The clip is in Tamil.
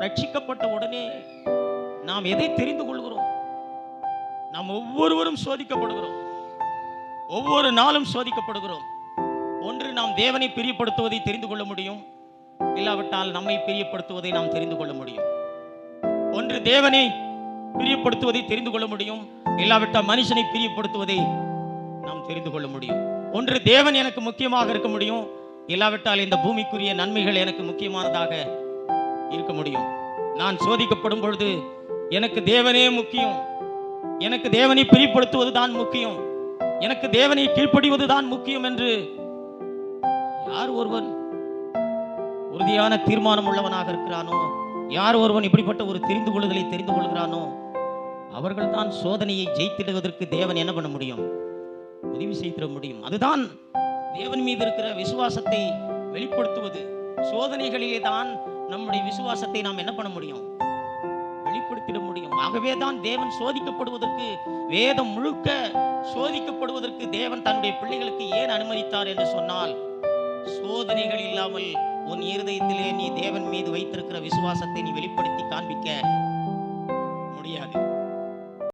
ரட்சிக்கப்பட்ட உடனே நாம் எதை தெரிந்து கொள்கிறோம்? நாம் ஒவ்வொருவரும் சோதிக்கப்படுகிறோம். ஒவ்வொரு நாளும் சோதிக்கப்படுகிறோம். ஒன்று, நாம் தேவனை பிரியப்படுத்துவதை தெரிந்து கொள்ள முடியும். இல்லாவிட்டால் நம்மை பிரியப்படுத்துவதை நாம் தெரிந்து கொள்ள முடியும். ஒன்று, தேவனை பிரியப்படுத்துவதை தெரிந்து கொள்ள முடியும். இல்லாவிட்டால் மனுஷனை பிரியப்படுத்துவதை நாம் தெரிந்து கொள்ள முடியும். ஒன்று, தேவன் எனக்கு முக்கியமாக இருக்க முடியும். இல்லாவிட்டால் இந்த பூமிக்குரிய நன்மைகள் எனக்கு முக்கியமானதாக இருக்க முடியும். நான் சோதிக்கப்படும் பொழுது எனக்கு தேவனே முக்கியம், எனக்கு தேவனை பிரியப்படுத்துவது தான் முக்கியம், எனக்கு தேவனை கீழ்ப்படிவது தான் முக்கியம் என்று யார் ஒருவன் உறுதியான தீர்மானம் உள்ளவனாக இருக்கிறானோ, யார் ஒருவன் இப்படிப்பட்ட ஒரு தெரிந்து கொள்ளுதலை தெரிந்து கொள்கிறானோ, அவர்கள் தான் சோதனையை ஜெயித்திடுவதற்கு தேவன் என்ன பண்ண முடியும்? உதவி செய்திட முடியும். அதுதான் தேவன் மீது இருக்கிற விசுவாசத்தை வெளிப்படுத்துவது. சோதனைகளிலே தான் நம்முடைய விசுவாசத்தை நாம் என்ன பண்ண முடியும்? வெளிப்படுத்திட முடியும். ஆகவே தான் தேவன் சோதிக்கப்படுவதற்கு, வேதம் முழுக்க சோதிக்கப்படுவதற்கு தேவன் தன்னுடைய பிள்ளைகளுக்கு ஏன் அனுமதித்தார் என்று சொன்னால், சோதனைகள் இல்லாமல் உன் இருதயத்திலே நீ தேவன் மீது வைத்திருக்கிற விசுவாசத்தை நீ வெளிப்படுத்தி காண்பிக்க முடியாது.